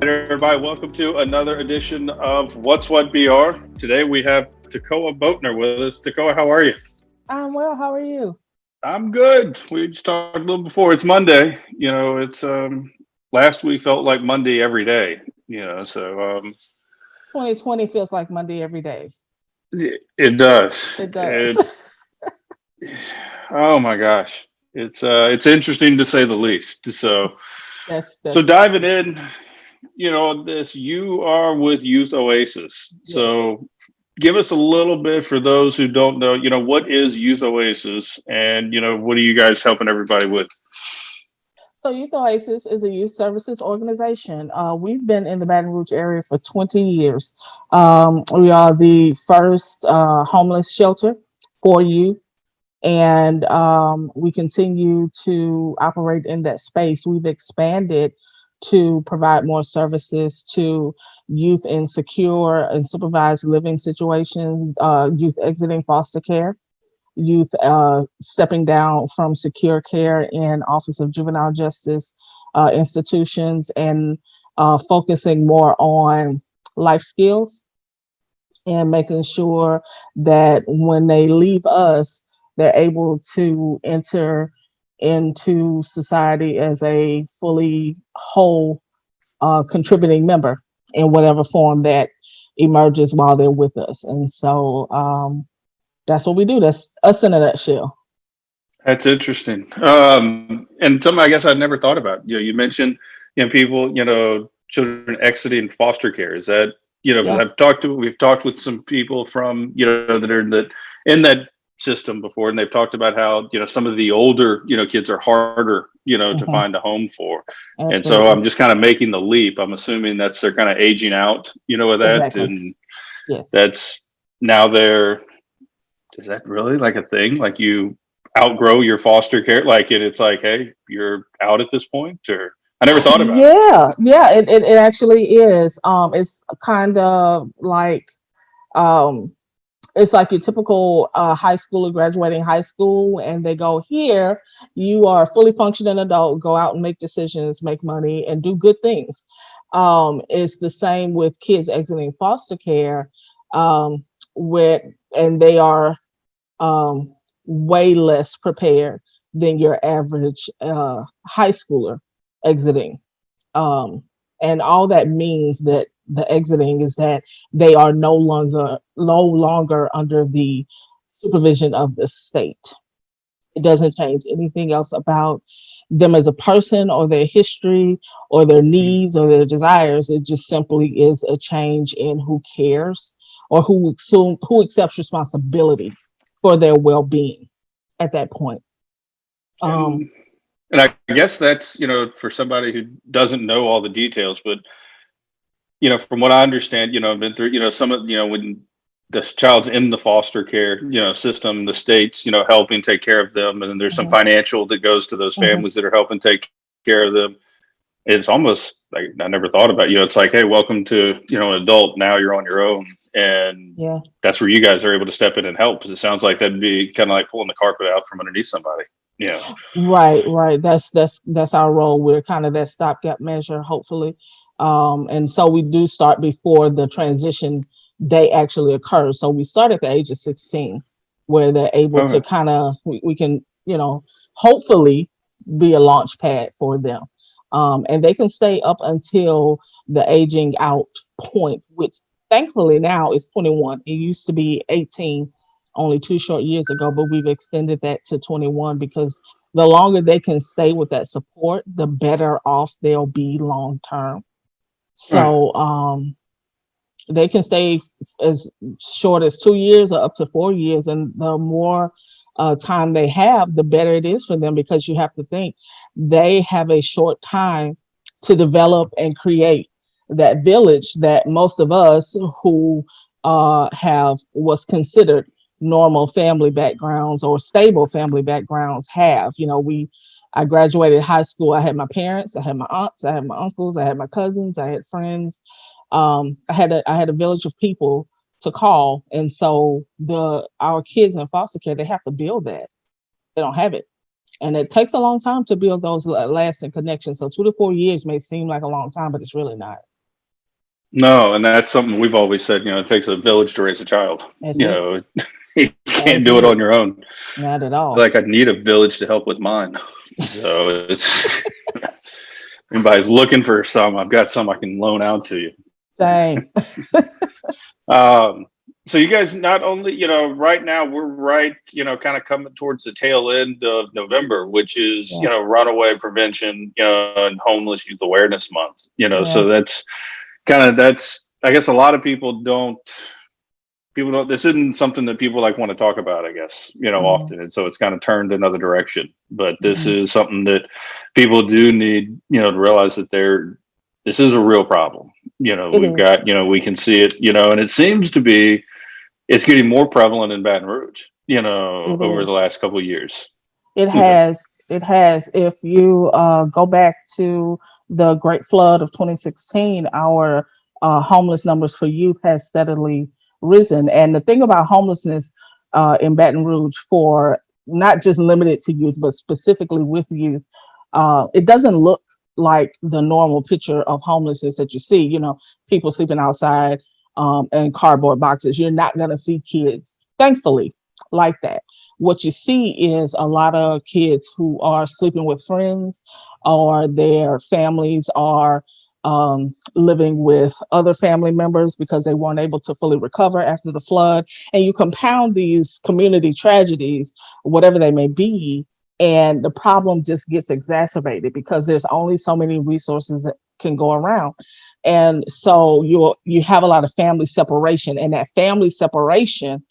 everybody. Welcome to another edition of What's What BR. Today we have Tekoah Boatner with us. Tekoah, how are you? I'm well. How are you? I'm good. We just talked a little before. It's Monday. It's last week felt like Monday every day. So 2020 feels like Monday every day. it does. It does. It. Oh my gosh, it's interesting to say the least. So That's diving in, this you are with Youth Oasis. yes. So give us a little bit for those who don't know, what is Youth Oasis and, what are you guys helping everybody with? So Youth Oasis is a youth services organization. We've been in the Baton Rouge area for 20 years. We are the first homeless shelter for youth, and we continue to operate in that space. We've expanded to provide more services to youth in secure and supervised living situations, youth exiting foster care, youth stepping down from secure care in Office of Juvenile Justice institutions, and focusing more on life skills and making sure that when they leave us, they're able to enter into society as a fully whole contributing member in whatever form that emerges while they're with us. And so that's what we do. That's us in a nutshell. That's interesting. And something I guess I'd never thought about. You mentioned, people, children exiting foster care. Is that, because Yeah. we've talked with some people from, that are in that system before, and they've talked about how, some of the older, kids are harder, to Hmm. find a home for. And so Absolutely. I'm just kind of making the leap. I'm assuming that's they're kind of aging out, with that. Exactly. And Yes. that's now they're, is that really like a thing? Like you outgrow your foster care, like it's like, hey, you're out at this point, or I never thought about it. Yeah. Yeah. It actually is. It's kind of like um, it's like your typical high schooler graduating high school, and they go, here you are a fully functioning adult, go out and make decisions, make money, and do good things. It's the same with kids exiting foster care, um, with and they are um, way less prepared than your average high schooler exiting. um, and all that means that the exiting is that they are no longer under the supervision of the state. It doesn't change anything else about them as a person or their history or their needs or their desires. It just simply is a change in who cares or who accepts responsibility for their well-being at that point. Um, And and I guess that's, for somebody who doesn't know all the details, but from what I understand, I've been through, some of, when this child's in the foster care, system, the states, helping take care of them, and then there's some mhm, financial that goes to those mhm. families that are helping take care of them. It's almost like I never thought about, it's like, hey, welcome to, an adult. Now you're on your own. And Yeah. that's where you guys are able to step in and help. Because it sounds like that'd be kind of like pulling the carpet out from underneath somebody. Yeah. Right, right. That's our role. We're kind of that stopgap measure, hopefully. And so we do start before the transition day actually occurs. So we start at the age of 16, where they're able to Okay. kind of we can, hopefully be a launch pad for them. And they can stay up until the aging out point, which thankfully now is 21. It used to be 18 only 2 short years ago, but we've extended that to 21 because the longer they can stay with that support, the better off they'll be long term. Right. So they can stay as short as 2 years or up to 4 years, and the more time they have, the better it is for them because you have to think they have a short time to develop and create that village that most of us who have what's considered normal family backgrounds or stable family backgrounds have. I graduated high school. I had my parents, I had my aunts, I had my uncles, I had my cousins, I had friends. I had a village of people to call, and so the our kids in foster care, they have to build that. They don't have it, and it takes a long time to build those lasting connections. So 2 to 4 years may seem like a long time, but it's really not. No, and that's something we've always said. You know, it takes a village to raise a child. That's You it. know, you can't That's do it it. on your own. Not at all. Like I need a village to help with mine. So it's anybody's looking for some, I've got some I can loan out to you. Same. Um, so you guys not only, you know, right now we're right, you know, kind of coming towards the tail end of November, which is, Yeah. you know, runaway prevention, you know, and homeless youth awareness month, you know, Yeah. so that's, I guess a lot of people don't, this isn't something that people like want to talk about, I guess, you know, Mhm. often. And so it's kind of turned another direction, but this Mhm. is something that people do need, you know, to realize that this is a real problem. You know, It we've is. got, you know, we can see it, you know, and it seems to be, it's getting more prevalent in Baton Rouge, you know, It over the is. last couple of years. It So, has. It has. If you go back to the Great Flood of 2016, our homeless numbers for youth has steadily risen. And the thing about homelessness in Baton Rouge, for not just limited to youth, but specifically with youth, it doesn't look like the normal picture of homelessness that you see. You know, people sleeping outside in cardboard boxes. You're not going to see kids, thankfully, like that. What you see is a lot of kids who are sleeping with friends, or their families are living with other family members because they weren't able to fully recover after the flood. And you compound these community tragedies, whatever they may be, and the problem just gets exacerbated because there's only so many resources that can go around. And so you have a lot of family separation, and that family separation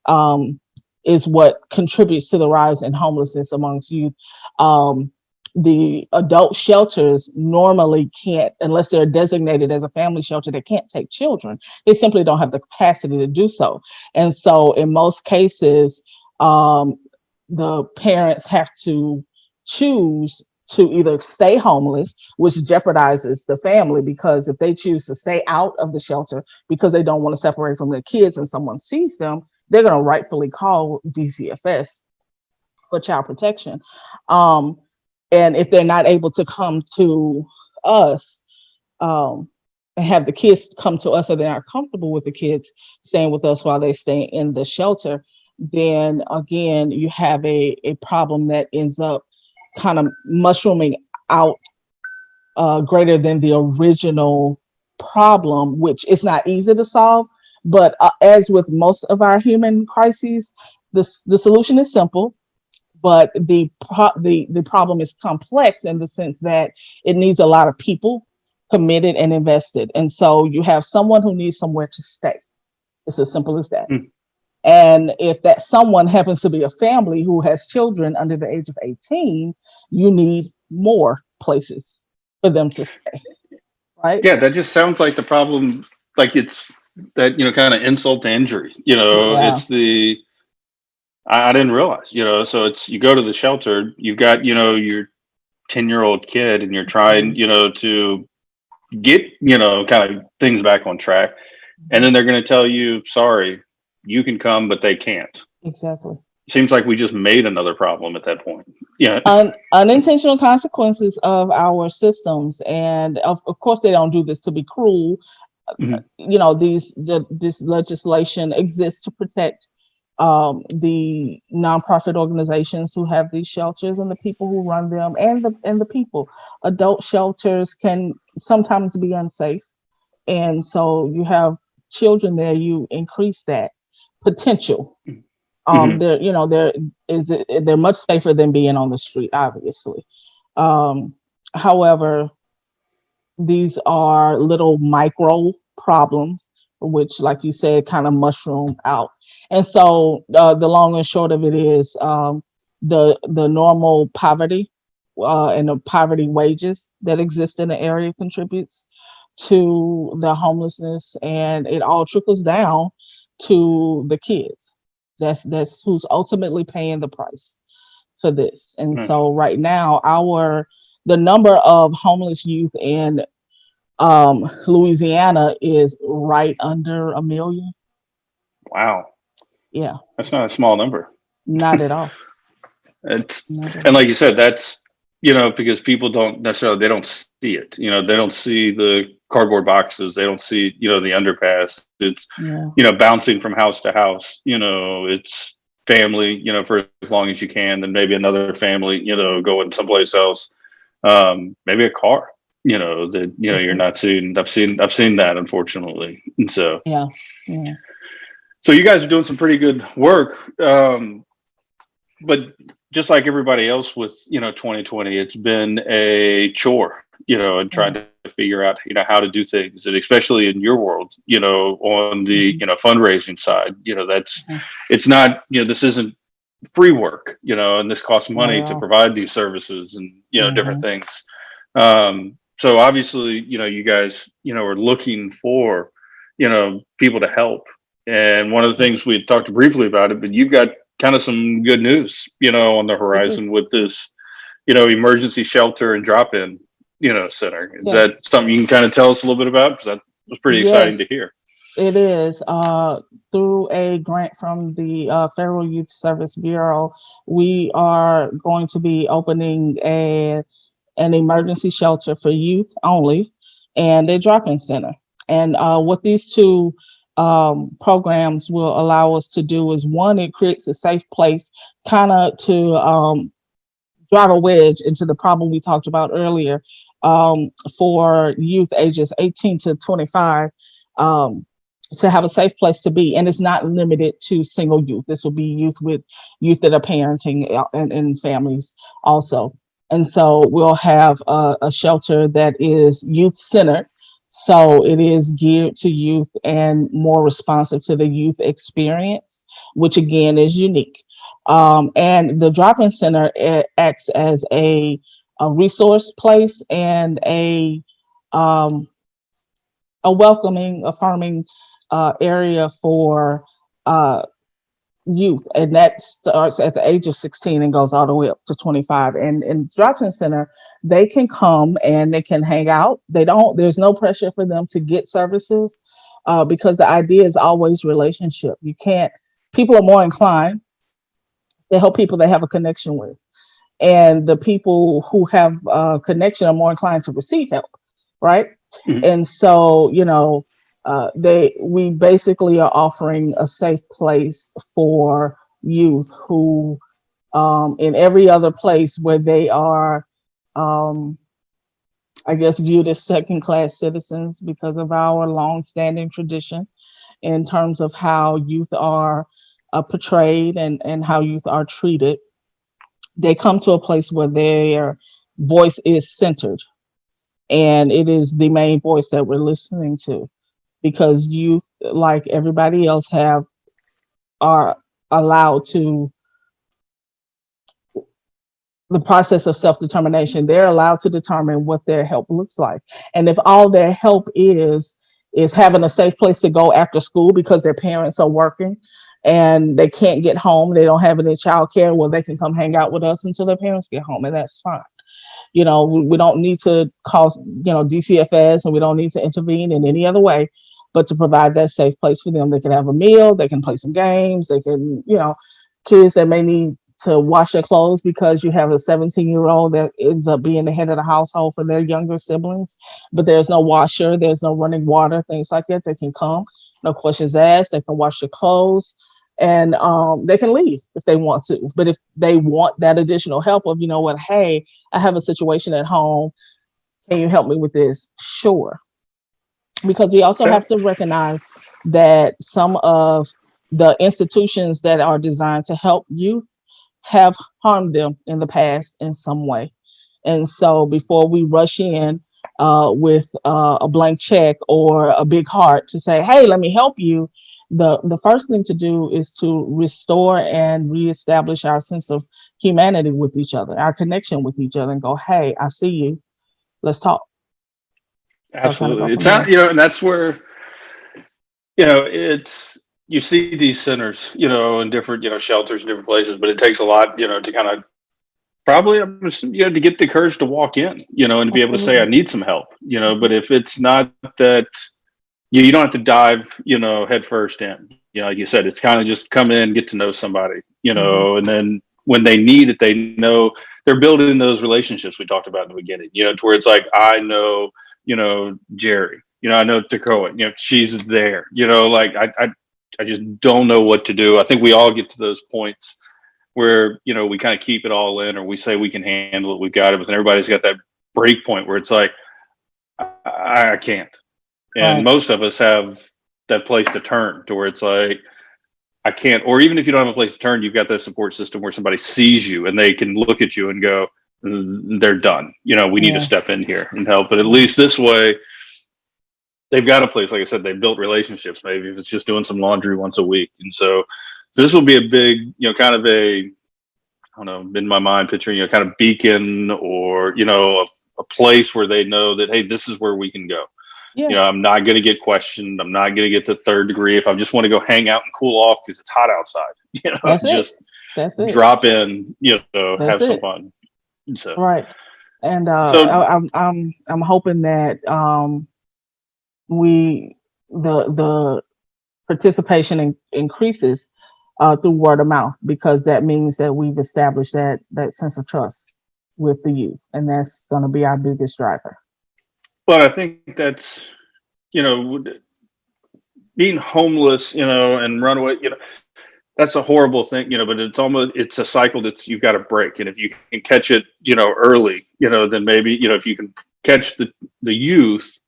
um, is what contributes to the rise in homelessness amongst youth. Um, the adult shelters normally can't, unless they're designated as a family shelter, they can't take children. They simply don't have the capacity to do so. And so, in most cases, um, the parents have to choose to either stay homeless, which jeopardizes the family, because if they choose to stay out of the shelter because they don't want to separate from their kids and someone sees them, they're going to rightfully call DCFS for child protection. Um, and if they're not able to come to us, um, and have the kids come to us, or they're not comfortable with the kids staying with us while they stay in the shelter, then again, you have a problem that ends up kind of mushrooming out greater than the original problem, which is not easy to solve. But as with most of our human crises, the solution is simple, but the problem is complex in the sense that it needs a lot of people committed and invested. And so you have someone who needs somewhere to stay. It's as simple as that. mm, And if that someone happens to be a family who has children under the age of 18, you need more places for them to stay, right? yeah, that just sounds like the problem. Like it's that, you know, kind of insult to injury, you know, Yeah. it's I didn't realize, you know, so it's, you go to the shelter, you've got, you know, your 10-year-old kid and you're trying, Mhm. you know, to get, you know, kind of things back on track. And Mhm. then they're going to tell you, sorry, you can come, but they can't. Exactly. Seems like we just made another problem at that point. Yeah. Unintentional consequences of our systems. And of course, they don't do this to be cruel. Mhm. You know, this legislation exists to protect the nonprofit organizations who have these shelters and the people who run them, and the people. Adult shelters can sometimes be unsafe, and so you have children there. You increase that potential. Mhm. They're, you know, they're much safer than being on the street, obviously. Um, However, these are little micro problems, which, like you said, kind of mushroom out. And so the long and short of it is, the normal poverty and the poverty wages that exist in the area contributes to the homelessness, and it all trickles down to the kids. That's who's ultimately paying the price for this. And Mm. so right now, the number of homeless youth in Louisiana is right under a million. Wow. Yeah, That's not a small number. not at all. It's, Not at and all. like you said, that's, you know, because people don't necessarily, they don't see it, you know, they don't see the cardboard boxes. They don't see, the underpass. It's, Yeah. bouncing from house to house. It's family, for as long as you can, then maybe another family, going someplace else. Maybe a car, that, That's you're it. not seeing. I've seen that, unfortunately. And Yeah. Yeah. so you guys are doing some pretty good work. But just like everybody else with 2020, it's been a chore, and trying Yeah. to figure out how to do things, and especially in your world, on the Hmm. fundraising side, that's Hmm. it's not, this isn't free work, and this costs Not at money to all. provide these services and different Hmm. things. So obviously, you guys are looking for people to help, and one of the things Yes, we had talked briefly about it, but you've got kind of some good news, on the we do. horizon with this, emergency shelter and drop-in, center. Is that Yes. something you can kind of tell us a little bit about? Because that was pretty exciting Yes, to hear. it is. Through a grant from the Federal Youth Service Bureau, we are going to be opening an emergency shelter for youth only and a drop-in center. And what these two programs will allow us to do is, one, it creates a safe place kind of to drive a wedge into the problem we talked about earlier, for youth ages 18 to 25, um, to have a safe place to be. And it's not limited to single youth. This will be youth that are parenting, and families also. And so we'll have a shelter that is youth centered. So it is geared to youth and more responsive to the youth experience, which again is unique. And the drop-in center acts as a resource place and um, a welcoming, affirming area for uh, youth, and that starts at the age of 16 and goes all the way up to 25. And in drop-in center, they can come and they can hang out. They don't. There's no pressure for them to get services, because the idea is always relationship. You can't. People are more inclined to help people they have a connection with, and the people who have a connection are more inclined to receive help, right? Mhm. And so, they we basically are offering a safe place for youth who, in every other place where they are, um, I guess, viewed as second class citizens because of our long-standing tradition in terms of how youth are portrayed, and how youth are treated. They come to a place where their voice is centered, and it is the main voice that we're listening to, because youth, like everybody else, have are allowed to the process of self-determination. They're allowed to determine what their help looks like. And if all their help is having a safe place to go after school because their parents are working and they can't get home, they don't have any childcare, well, they can come hang out with us until their parents get home, and that's fine. We don't need to call, DCFS, and we don't need to intervene in any other way, but to provide that safe place for them. They can have a meal, they can play some games, they can, kids that may need to wash their clothes because you have a 17-year-old that ends up being the head of the household for their younger siblings, but there's no washer, there's no running water, things like that. They can come, no questions asked, they can wash their clothes, and they can leave if they want to. But if they want that additional help of, what, hey, I have a situation at home. Can you help me with this? Sure. Because we also So have to recognize that some of the institutions that are designed to help youth have harmed them in the past in some way. And so before we rush in with a blank check or a big heart to say, hey, let me help you, the first thing to do is to restore and reestablish our sense of humanity with each other, our connection with each other, and go, hey, I see you. Let's talk. So kind of go absolutely, it's from not, there. and that's where it's you see these centers, in different, shelters in different places, but it takes a lot, to kind of probably, to get the courage to walk in, and to be able to say, I Absolutely. need some help, but Mhm. if it's not that, you don't have to dive, head first in, like you said, it's kind of just come in, get to know somebody, Mhm. and then when they need it, they know they're building those relationships we talked about in the beginning, to where it's like, I know Jerry. I know Tekoah. She's there. Like I just don't know what to do. I think we all get to those points where we kind of keep it all in, or we say we can handle it, we've got it, but then everybody's got that break point where it's like I can't. And Right. most of us have that place to turn to where it's like I can't. Or even if you don't have a place to turn, you've got that support system where somebody sees you and they can look at you and go, they're done. We need to Yeah. step in here and help. But at least this way, they've got a place. Like I said, they've built relationships. Maybe if it's just doing some laundry once a week. And so this will be a big, kind of a, I don't know, in my mind, picturing, kind of beacon, or, a place where they know that, hey, this is where we can go. Yeah. I'm not going to get questioned. I'm not going to get the third degree. If I just want to go hang out and cool off because it's hot outside, That's it. just That's it. drop in, That's have some it. fun. So, Right. And so I'm hoping that we the participation increases through word of mouth, because that means that we've established that sense of trust with the youth, and that's going to be our biggest driver. but I think that's, being homeless, and runaway, that's a horrible thing, but it's a cycle that's you've got to break. And if you can catch it, early, then maybe, if you can catch the youth,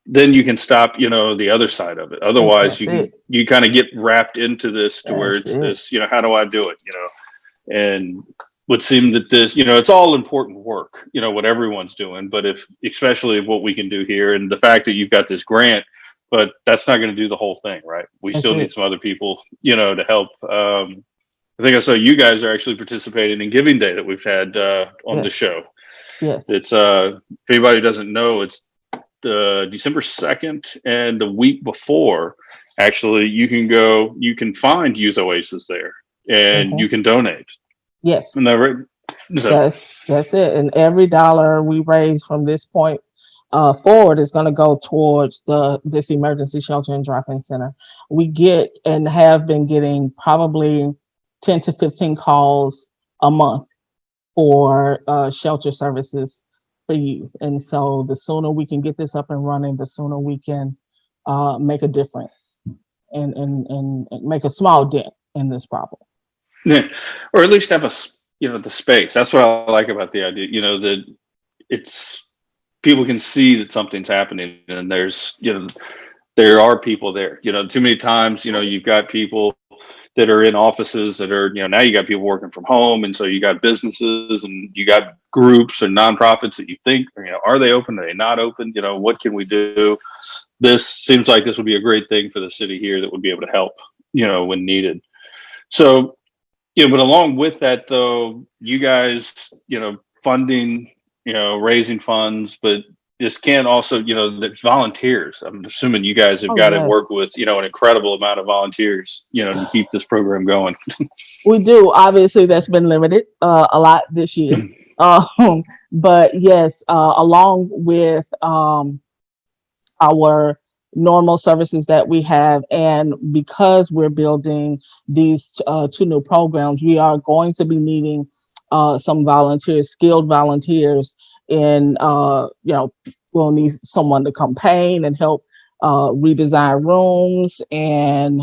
then you can stop, the other side of it. Otherwise That's it. you kind of get wrapped into this to where That's it's it. this, how do I do it? And would seem that this, it's all important work, what everyone's doing, but especially what we can do here, and the fact that you've got this grant, but that's not going to do the whole thing, right? We That's still need it. some other people, to help. I think I saw you guys are actually participating in Giving Day that we've had on the Yes. show. Yes. It's if anybody doesn't know, it's December 2nd, and the week before, actually, you can find Youth Oasis there, and Hmm. you can donate. And Yes. so That's it. And every dollar we raise from this point forward is going to go towards this emergency shelter and drop-in center. We get and have been getting probably 10 to 15 calls a month for shelter services for youth. And so the sooner we can get this up and running, the sooner we can make a difference and make a small dent in this problem. yeah, or at least have the space. That's what I like about the idea. That it's people can see that something's happening, and there are people there. Too many times, you've got people that are in offices that are, now you got people working from home. And so you got businesses and you got groups and nonprofits that you think, are they open? Are they not open? What can we do? This seems like this would be a great thing for the city here that would be able to help, when needed. So, but along with that though, you guys, funding, raising funds, but this can also, the volunteers. I'm assuming you guys have Oh, got to work yes. with, an incredible amount of volunteers, to keep this program going. We do. Obviously, that's been limited a lot this year. But yes, along with our normal services that we have, and because we're building these two new programs, we are going to be needing some volunteers, skilled volunteers, in we'll need someone to come paint and help redesign rooms and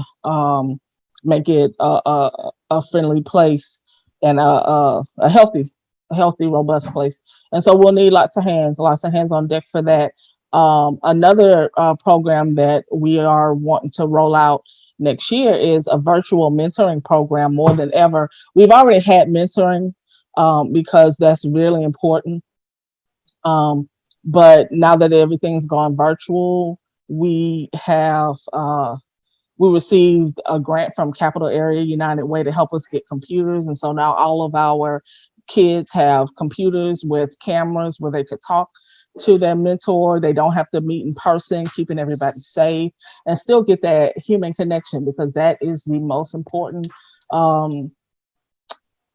make it a friendly place and a healthy, robust place. And so we'll need lots of hands on deck for that. Another program that we are wanting to roll out next year is a virtual mentoring program. More than ever, we've already had mentoring because that's really important. But now that everything's gone virtual, we have we received a grant from Capital Area United Way to help us get computers. And so now all of our kids have computers with cameras where they could talk to their mentor. They don't have to meet in person, keeping everybody safe and still get that human connection, because that is the most important um,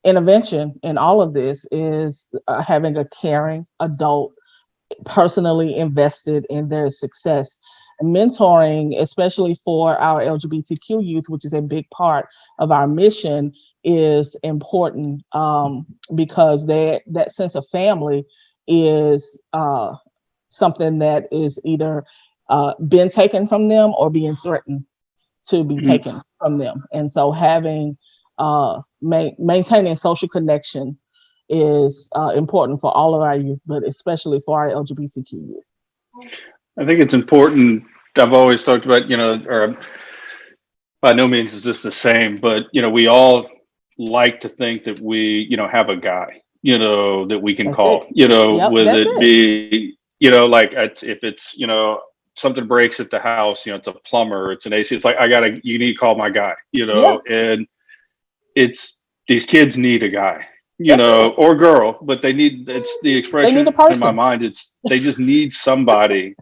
intervention in all of this, is having a caring adult personally invested in their success. Mentoring, especially for our LGBTQ youth, which is a big part of our mission, is important because that sense of family is something that is either been taken from them or being threatened to be Mhm. taken from them. And so having maintaining social connection is important for all of our youth, but especially for our LGBTQ youth. I think it's important. I've always talked about, or by no means is this the same, but we all like to think that we, have a guy, that we can That's it. call, Yep, whether that's it it. be, like if it's, something breaks at the house, it's a plumber, it's an AC. It's like you need to call my guy, Yeah, and it's these kids need a guy, that's it. or girl, but they need, it's the They need a expression in my person. mind. It's they just need somebody,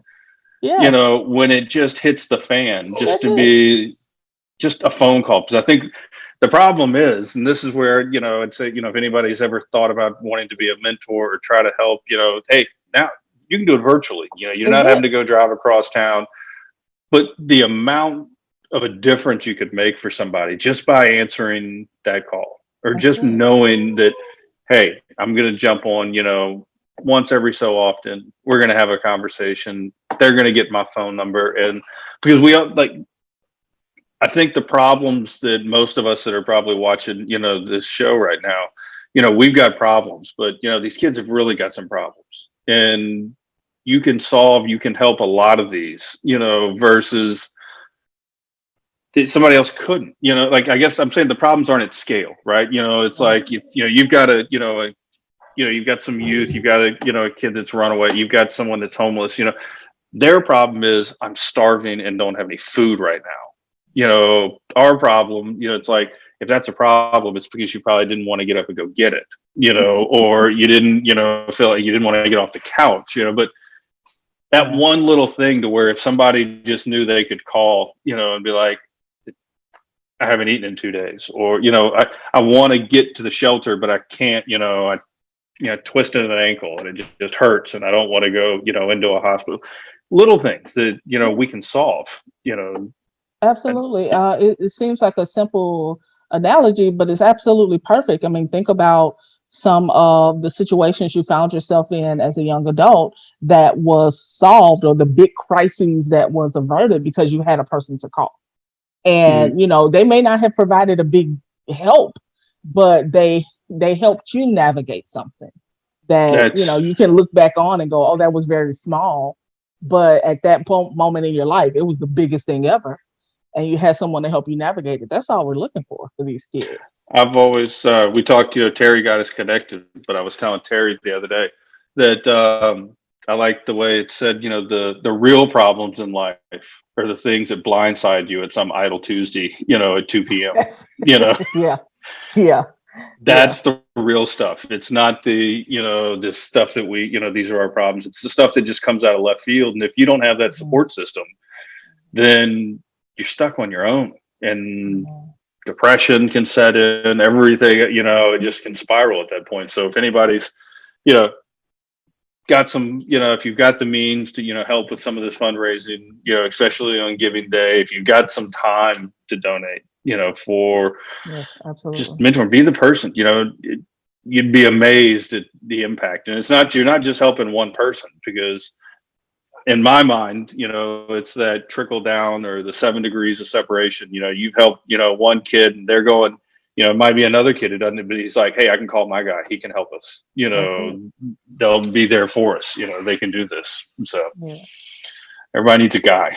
Yeah, when it just hits the fan, just that's to it. be just a phone call. Because I think the problem is, and this is where, I'd say, if anybody's ever thought about wanting to be a mentor or try to help, hey, now you can do it virtually. You're That's not having it. to go drive across town, but the amount of a difference you could make for somebody just by answering that call, or That's just it. knowing that, hey, I'm going to jump on, once every so often, we're going to have a conversation. They're going to get my phone number. And because we all like, I think the problems that most of us that are probably watching, this show right now, we've got problems, but these kids have really got some problems, and you can help a lot of these, versus that somebody else couldn't, like, I guess I'm saying the problems aren't at scale, right? It's Right. like, if, you've got a, you've got some youth, you've got a, a kid that's run away, you've got someone that's homeless, their problem is, I'm starving and don't have any food right now. Our problem, it's like, if that's a problem, it's because you probably didn't want to get up and go get it, or you didn't, feel like you didn't want to get off the couch, but that Yeah. one little thing, to where if somebody just knew they could call, and be like, I haven't eaten in 2 days, or, I want to get to the shelter, but I can't, I twisted an ankle and it just hurts, and I don't want to go, into a hospital. Little things that, we can solve, and Absolutely. It seems like a simple analogy, but it's absolutely perfect. I mean, think about some of the situations you found yourself in as a young adult that was solved, or the big crises that was averted because you had a person to call. mhm, And they may not have provided a big help, but they helped you navigate something that that's you can look back on and go, oh, that was very small, but at that moment in your life, it was the biggest thing ever, and you had someone to help you navigate it. That's all we're looking for these kids. I've always, we talked, Terry got us connected, but I was telling Terry the other day that, I like the way it said, the real problems in life are the things that blindside you at some idle Tuesday, at 2 p.m. Yes. You know, Yeah, yeah, yeah. that's the real stuff. It's not the, this stuff that we, these are our problems. It's the stuff that just comes out of left field. And if you don't have that Mhm, support system, then you're stuck on your own. And mhm. depression can set in, everything, it just can spiral at that point. So if anybody's, you know, got some, if you've got the means to, help with some of this fundraising, especially on giving day, if you've got some time to donate, for Yes, just absolutely. mentor, be the person, you'd be amazed at the impact. And you're not just helping one person, because in my mind, it's that trickle down, or the 7 degrees of separation. You've helped, one kid, and they're going, it might be another kid who doesn't, but he's like, hey, I can call my guy. He can help us. That's it. They'll be there for us. They can do this. So Yeah. everybody needs a guy.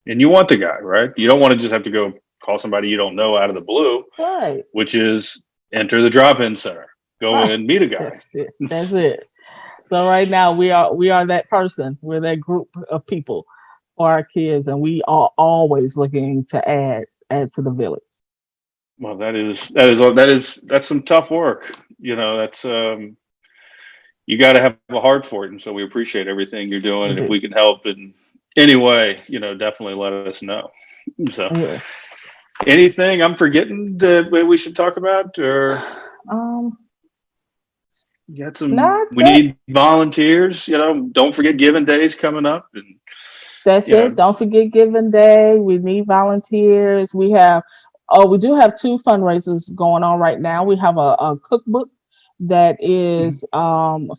And you want the guy, right? You don't want to just have to go call somebody you don't know out of the blue, Right. which is enter the drop-in center, go Right. in, meet a guy. That's it. That's it. So right now we are that person. We're that group of people for our kids, and we are always looking to add to the village. Well, that's some tough work. That's you got to have a heart for it, and so we appreciate everything you're doing. We And if do. we can help in any way, definitely let us know. So, Yes. anything I'm forgetting that we should talk about, or Um, you got some? not We that. need volunteers. Don't forget Giving Days coming up, and That's you it. know, Don't forget Giving Day. We need volunteers. We do have two fundraisers going on right now. We have a cookbook that Mhm. is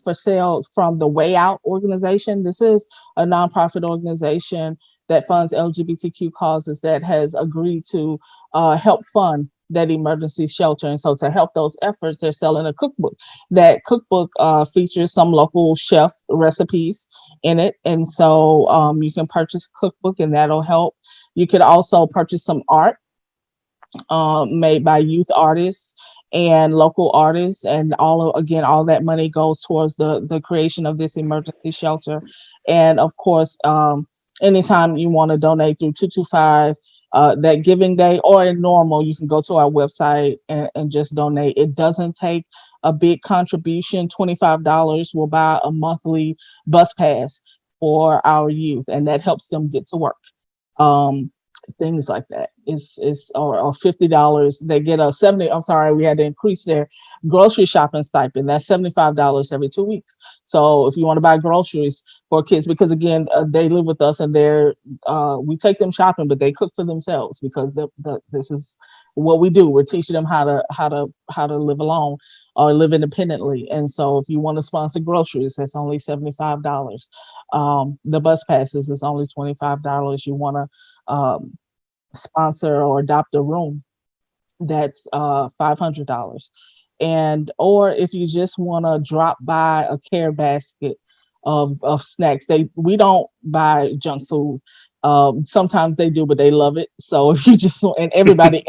for sale from the Way Out organization. This is a nonprofit organization that funds LGBTQ causes that has agreed to help fund that emergency shelter. And so to help those efforts, they're selling a cookbook. That cookbook features some local chef recipes in it. And so you can purchase a cookbook and that'll help. You could also purchase some art made by youth artists and local artists, and all that money goes towards the creation of this emergency shelter. And of course, anytime you want to donate through 225, that giving day, or in normal, you can go to our website and just donate. It doesn't take a big contribution. $25 will buy a monthly bus pass for our youth, and that helps them get to work. um Things like that. It's or $50. They get a 70, I'm sorry, we had to increase their grocery shopping stipend. That's $75 every 2 weeks. So if you want to buy groceries for kids, because again, they live with us, and we take them shopping, but they cook for themselves, because this is what we do. We're teaching them how to live alone or live independently. And so if you want to sponsor groceries, that's only $75. The bus passes is only $25. You want to sponsor or adopt a room, that's $500. And or if you just want to drop by a care basket of snacks, we don't buy junk food. Sometimes they do, but they love it. So if you just and everybody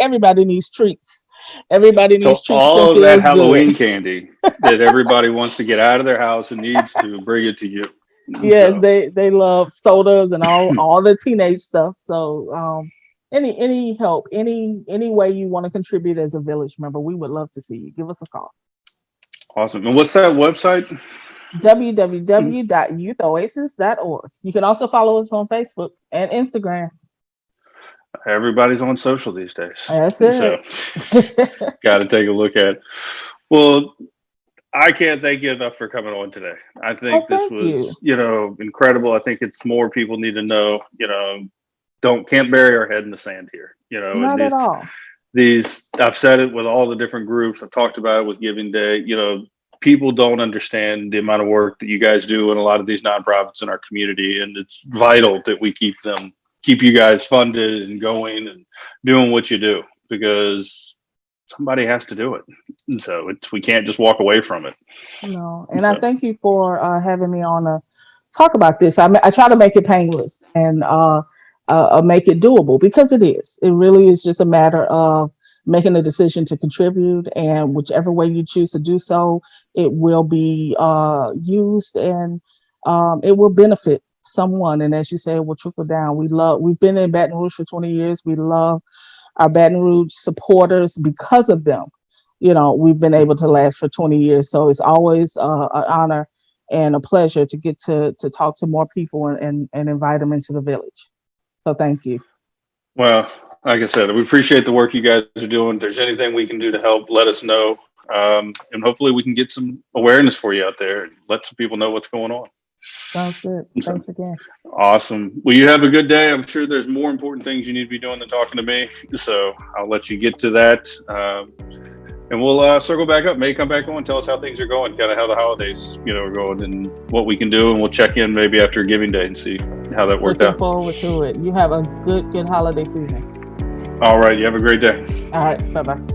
needs treats. Everybody needs So treats and all of that feels good. Halloween candy that everybody wants to get out of their house and needs to bring it to you. Yes, So they love sodas and all the teenage stuff. So any help, any way you want to contribute as a village member, we would love to see you. Give us a call. awesome. And what's that website? www.youthoasis.org. You can also follow us on Facebook and Instagram. Everybody's on social these days. That's So it. got to take a look at it. Well, I can't thank you enough for coming on today. I Oh, think this thank you. was, incredible. I think it's more people need to know, can't bury our head in the sand here, and Not at all. these, I've said it with all the different groups. I've talked about it with Giving Day, people don't understand the amount of work that you guys do in a lot of these nonprofits in our community. And it's vital that we keep you guys funded and going and doing what you do, because somebody has to do it. And so we can't just walk away from it. No, And and I so, thank you for having me on to talk about this. I try to make it painless and make it doable, because it is. It really is just a matter of making a decision to contribute, and whichever way you choose to do so, it will be used, and it will benefit someone. And as you say, it will trickle down. We've been in Baton Rouge for 20 years. We love our Baton Rouge supporters. Because of them, we've been able to last for 20 years. So it's always an honor and a pleasure to get to talk to more people and invite them into the village. So thank you. well, like I said, we appreciate the work you guys are doing. If there's anything we can do to help, let us know. And hopefully we can get some awareness for you out there and let some people know what's going on. Sounds good. So, Thanks again. awesome. Well, you have a good day. I'm sure there's more important things you need to be doing than talking to me. So I'll let you get to that. And we'll circle back up, maybe come back on, tell us how things are going, kind of how the holidays, are going, and what we can do. And we'll check in maybe after Giving Day and see how that worked Looking out. forward to it. You have a good holiday season. All right. You have a great day. All right. Bye bye.